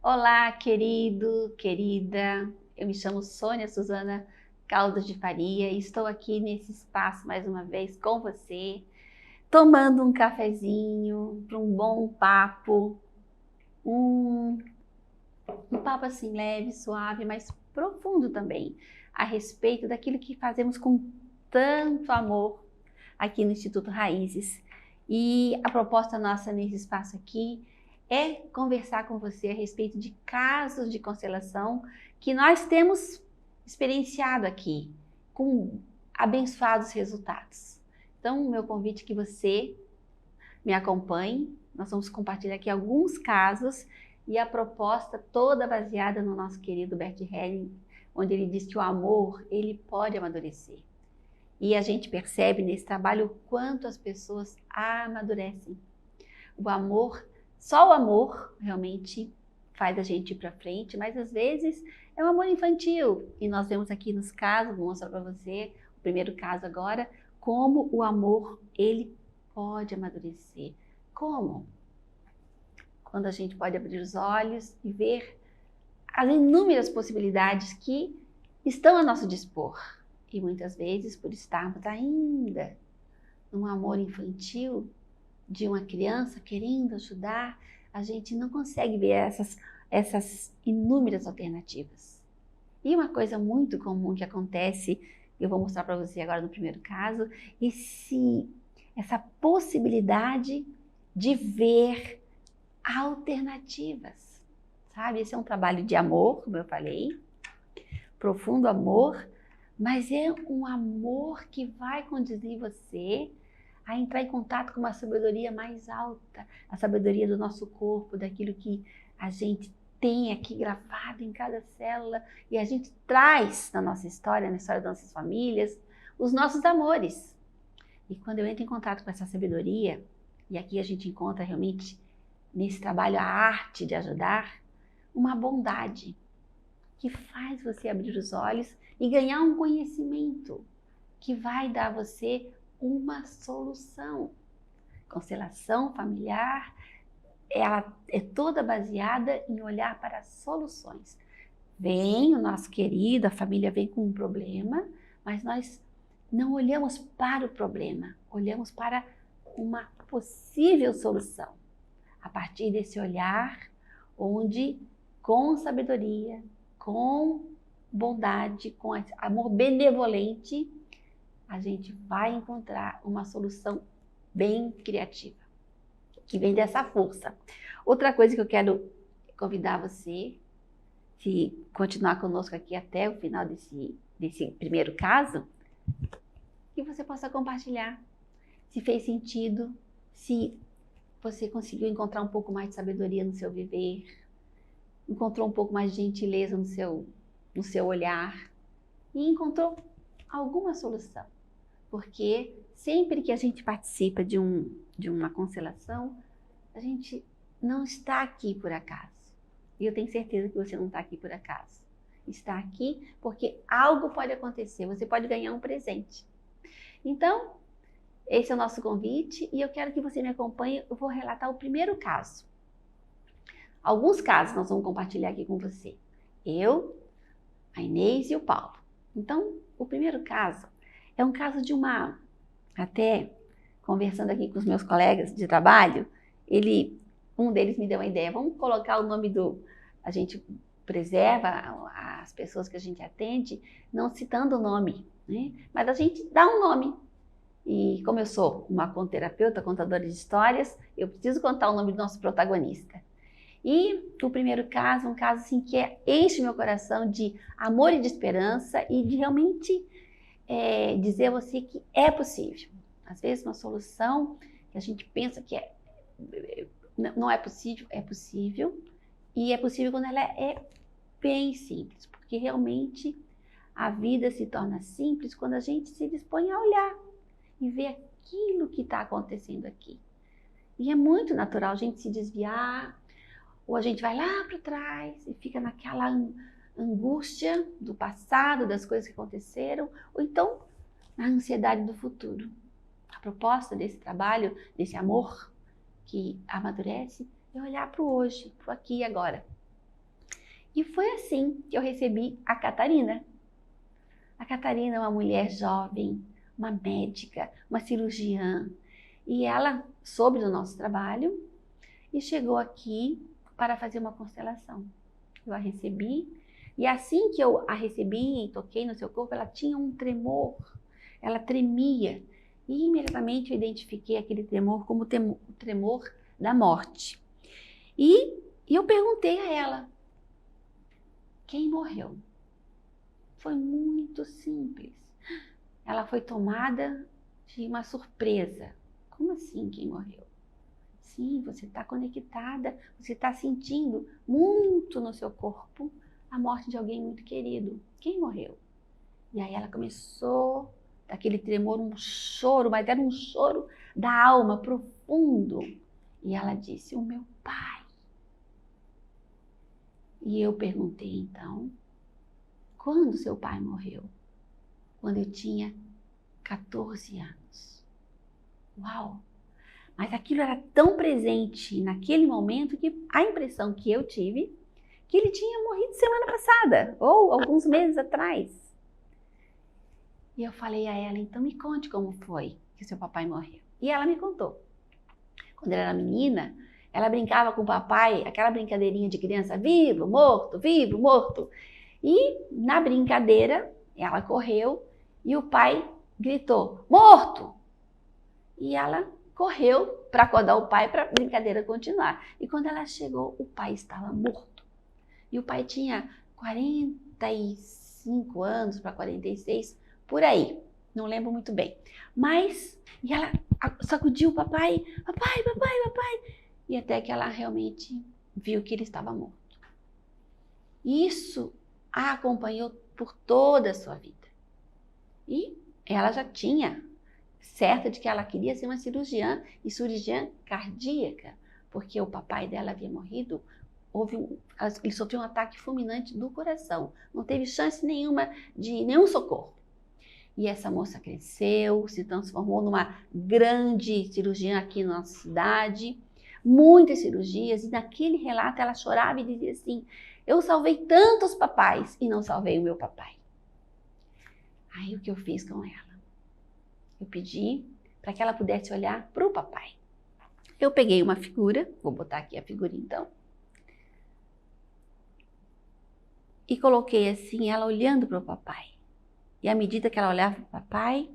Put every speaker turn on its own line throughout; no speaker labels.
Olá, querido, querida. Eu me chamo Sônia Suzana Caldas de Faria e estou aqui nesse espaço mais uma vez com você, tomando um cafezinho para um bom papo, um, um papo assim leve, suave, mas profundo também, a respeito daquilo que fazemos com tanto amor aqui no Instituto Raízes. E a proposta nossa nesse espaço aqui é conversar com você a respeito de casos de constelação que nós temos experienciado aqui, com abençoados resultados. Então, o meu convite é que você me acompanhe. Nós vamos compartilhar aqui alguns casos e a proposta toda baseada no nosso querido Bert Helling, onde ele diz que o amor, ele pode amadurecer. E a gente percebe nesse trabalho o quanto as pessoas amadurecem. O amor, só o amor realmente faz a gente ir para frente, mas às vezes é um amor infantil. E nós vemos aqui nos casos, vou mostrar para você, o primeiro caso agora, como o amor, ele pode amadurecer. Como? Quando a gente pode abrir os olhos e ver as inúmeras possibilidades que estão a nosso dispor. E muitas vezes, por estarmos ainda num amor infantil de uma criança querendo ajudar, a gente não consegue ver essas inúmeras alternativas. E uma coisa muito comum que acontece, eu vou mostrar para você agora no primeiro caso, essa possibilidade de ver alternativas, sabe? Esse é um trabalho de amor, como eu falei, profundo amor, mas é um amor que vai conduzir você a entrar em contato com uma sabedoria mais alta, a sabedoria do nosso corpo, daquilo que a gente tem aqui gravado em cada célula e a gente traz na nossa história, na história das nossas famílias, os nossos amores. E quando eu entro em contato com essa sabedoria, e aqui a gente encontra realmente nesse trabalho a arte de ajudar, uma bondade que faz você abrir os olhos e ganhar um conhecimento que vai dar a você uma solução. Constelação familiar, ela é toda baseada em olhar para soluções. Vem o nosso querido, a família vem com um problema, mas nós não olhamos para o problema, olhamos para uma possível solução. A partir desse olhar, onde com sabedoria, com bondade, com amor benevolente, a gente vai encontrar uma solução bem criativa, que vem dessa força. Outra coisa que eu quero convidar você, se continuar conosco aqui até o final desse primeiro caso, que você possa compartilhar, se fez sentido, se você conseguiu encontrar um pouco mais de sabedoria no seu viver, encontrou um pouco mais de gentileza no seu olhar e encontrou alguma solução. Porque sempre que a gente participa de uma constelação, a gente não está aqui por acaso. E eu tenho certeza que você não está aqui por acaso. Está aqui porque algo pode acontecer, você pode ganhar um presente. Então, esse é o nosso convite e eu quero que você me acompanhe. Eu vou relatar o primeiro caso. Alguns casos nós vamos compartilhar aqui com você. Eu, a Inês e o Paulo. Então, o primeiro caso é um caso de até conversando aqui com os meus colegas de trabalho, um deles me deu uma ideia, vamos colocar o nome a gente preserva as pessoas que a gente atende, não citando o nome, né? Mas a gente dá um nome. E como eu sou uma conterapeuta, contadora de histórias, eu preciso contar o nome do nosso protagonista. E o primeiro caso, um caso assim que enche meu coração de amor e de esperança e de realmente dizer a você que é possível. Às vezes uma solução que a gente pensa que não é possível, é possível. E é possível quando ela é bem simples, porque realmente a vida se torna simples quando a gente se dispõe a olhar e ver aquilo que está acontecendo aqui. E é muito natural a gente se desviar, ou a gente vai lá para trás e fica naquela angústia do passado, das coisas que aconteceram, ou então na ansiedade do futuro. A proposta desse trabalho, desse amor que amadurece, é olhar para o hoje, para o aqui e agora. E foi assim que eu recebi a Catarina. A Catarina é uma mulher jovem, uma médica, uma cirurgiã. E ela soube do nosso trabalho e chegou aqui para fazer uma constelação. Eu a recebi e assim que eu a recebi e toquei no seu corpo, ela tinha um tremor, ela tremia. E imediatamente eu identifiquei aquele tremor como o tremor da morte. E eu perguntei a ela, quem morreu? Foi muito simples. Ela foi tomada de uma surpresa. Como assim, quem morreu? Sim, você está conectada, você está sentindo muito no seu corpo a morte de alguém muito querido. Quem morreu? E aí ela começou, daquele tremor, um choro, mas era um choro da alma, profundo. E ela disse, o meu pai. E eu perguntei então, quando seu pai morreu? Quando eu tinha 14 anos. Uau! Mas aquilo era tão presente naquele momento que a impressão que eu tive que ele tinha morrido semana passada ou alguns meses atrás. E eu falei a ela, então me conte como foi que seu papai morreu. E ela me contou. Quando ela era menina, ela brincava com o papai, aquela brincadeirinha de criança, vivo, morto. E na brincadeira, ela correu e o pai gritou, morto! E ela correu para acordar o pai para a brincadeira continuar. E quando ela chegou, o pai estava morto. E o pai tinha 45 anos para 46, por aí. Não lembro muito bem. Mas, e ela sacudiu o papai, papai. E até que ela realmente viu que ele estava morto. Isso a acompanhou por toda a sua vida. E ela já tinha certa de que ela queria ser uma cirurgiã e cirurgiã cardíaca, porque o papai dela havia morrido, ele sofreu um ataque fulminante do coração, não teve chance nenhuma de nenhum socorro. E essa moça cresceu, se transformou numa grande cirurgiã aqui na nossa cidade, muitas cirurgias, e naquele relato ela chorava e dizia assim, eu salvei tantos papais e não salvei o meu papai. Aí o que eu fiz com ela? Eu pedi para que ela pudesse olhar para o papai. Eu peguei uma figura, vou botar aqui a figura então, e coloquei assim, ela olhando para o papai. E à medida que ela olhava para o papai,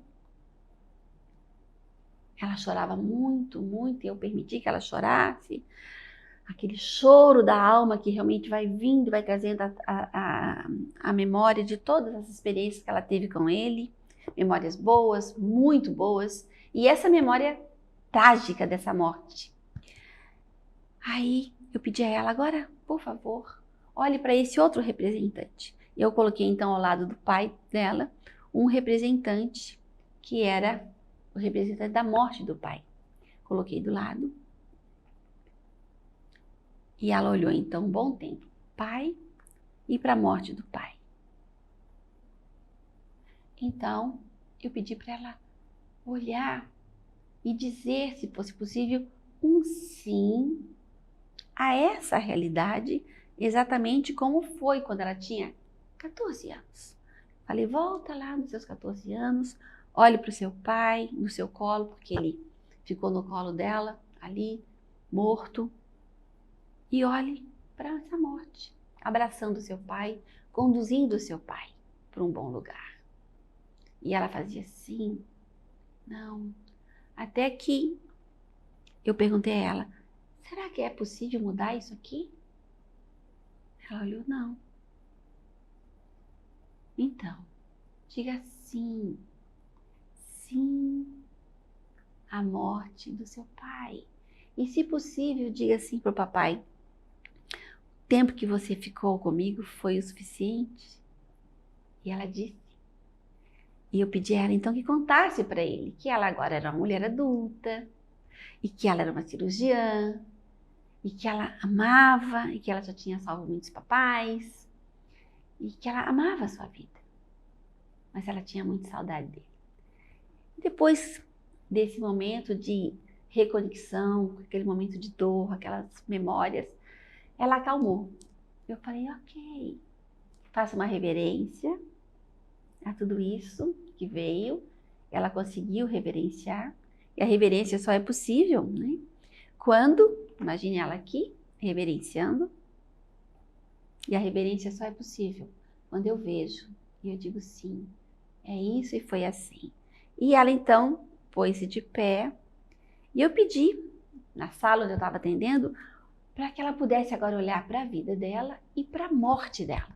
ela chorava muito, e eu permiti que ela chorasse. Aquele choro da alma que realmente vai vindo, vai trazendo a memória de todas as experiências que ela teve com ele. Memórias boas, muito boas. E essa memória trágica dessa morte. Aí eu pedi a ela, agora, por favor, olhe para esse outro representante. Eu coloquei então ao lado do pai dela um representante que era o representante da morte do pai. Coloquei do lado. E ela olhou então um bom tempo, pai e para a morte do pai. Então eu pedi para ela olhar e dizer, se fosse possível, um sim a essa realidade, exatamente como foi quando ela tinha 14 anos. Falei, volta lá nos seus 14 anos, olhe para o seu pai no seu colo, porque ele ficou no colo dela, ali, morto, e olhe para essa morte, abraçando seu pai, conduzindo seu pai para um bom lugar. E ela fazia assim, não, até que eu perguntei a ela, será que é possível mudar isso aqui? Ela olhou, não. Então, diga sim, sim à morte do seu pai. E se possível, diga sim para o papai, o tempo que você ficou comigo foi o suficiente? E ela disse. E eu pedi a ela então que contasse para ele que ela agora era uma mulher adulta, e que ela era uma cirurgiã, e que ela amava, e que ela já tinha salvo muitos papais, e que ela amava a sua vida. Mas ela tinha muita saudade dele. Depois desse momento de reconexão, aquele momento de dor, aquelas memórias, ela acalmou. Eu falei, ok. Faço uma reverência a tudo isso que veio. Ela conseguiu reverenciar. E a reverência só é possível, né? Quando, imagine ela aqui, reverenciando. E a reverência só é possível quando eu vejo e eu digo sim, é isso e foi assim. E ela então pôs-se de pé e eu pedi, na sala onde eu estava atendendo, para que ela pudesse agora olhar para a vida dela e para a morte dela.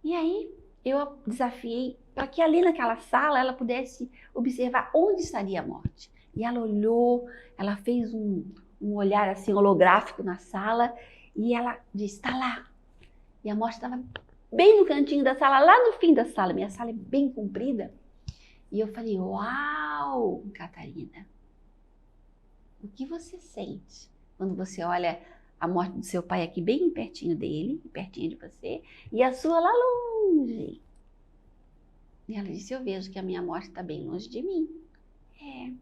E aí eu desafiei para que ali naquela sala ela pudesse observar onde estaria a morte. E ela olhou, ela fez um olhar assim holográfico na sala e ela disse, está lá. E a morte estava bem no cantinho da sala, lá no fim da sala. Minha sala é bem comprida. E eu falei, uau, Catarina, o que você sente quando você olha a morte do seu pai aqui bem pertinho dele, pertinho de você, e a sua lá longe? E ela disse, eu vejo que a minha morte está bem longe de mim. É.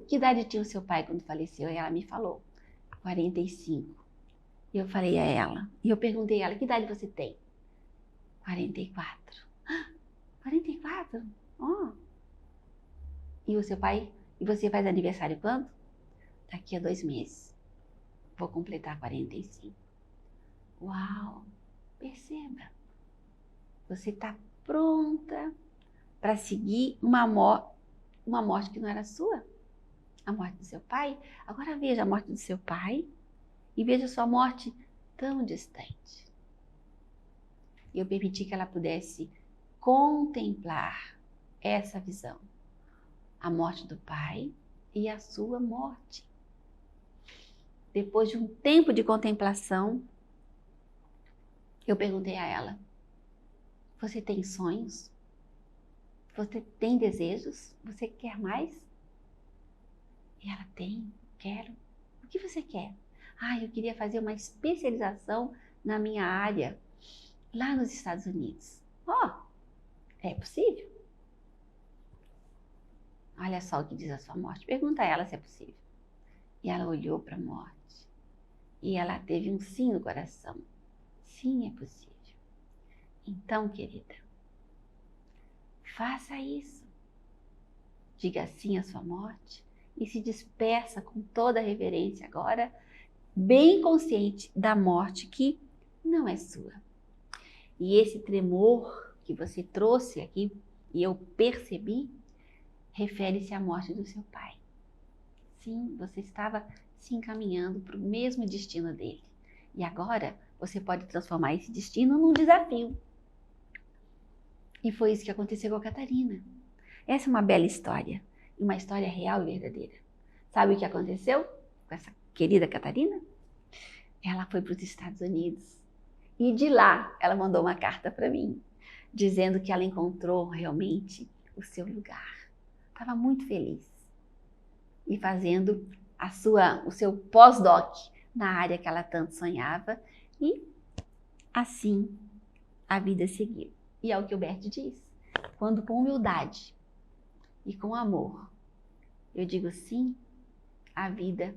Que idade tinha o seu pai quando faleceu? E ela me falou, 45. E eu falei a ela, e eu perguntei a ela, que idade você tem? 44. 44? Oh. E o seu pai, e você faz aniversário quando? Daqui a 2 meses. Vou completar 45. Uau! Perceba, você está pronta para seguir uma morte que não era sua? A morte do seu pai? Agora veja a morte do seu pai e veja sua morte tão distante. E eu permiti que ela pudesse contemplar essa visão. A morte do pai e a sua morte. Depois de um tempo de contemplação, eu perguntei a ela, você tem sonhos? Você tem desejos? Você quer mais? E ela tem, quero. O que você quer? Eu queria fazer uma especialização na minha área, lá nos Estados Unidos. É possível? Olha só o que diz a sua morte. Pergunta a ela se é possível. E ela olhou para a morte. E ela teve um sim no coração. Sim, é possível. Então, querida, faça isso. Diga sim à sua morte e se despeça com toda a reverência agora, bem consciente da morte que não é sua. E esse tremor que você trouxe aqui, e eu percebi, refere-se à morte do seu pai. Sim, você estava se encaminhando para o mesmo destino dele. E agora você pode transformar esse destino num desafio. E foi isso que aconteceu com a Catarina. Essa é uma bela história, uma história real e verdadeira. Sabe o que aconteceu com essa querida Catarina? Ela foi para os Estados Unidos e de lá ela mandou uma carta para mim, dizendo que ela encontrou realmente o seu lugar. Estava muito feliz e fazendo o seu pós-doc na área que ela tanto sonhava e assim a vida seguiu. E é o que o Bert diz, quando com humildade e com amor eu digo sim, a vida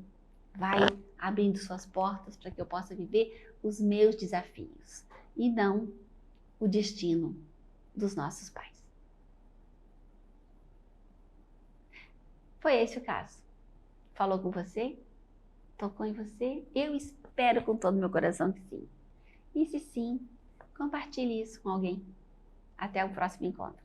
vai abrindo suas portas para que eu possa viver os meus desafios e não o destino dos nossos pais. Foi esse o caso. Falou com você? Tocou em você? Eu espero com todo o meu coração que sim. E se sim, compartilhe isso com alguém. Até o próximo encontro.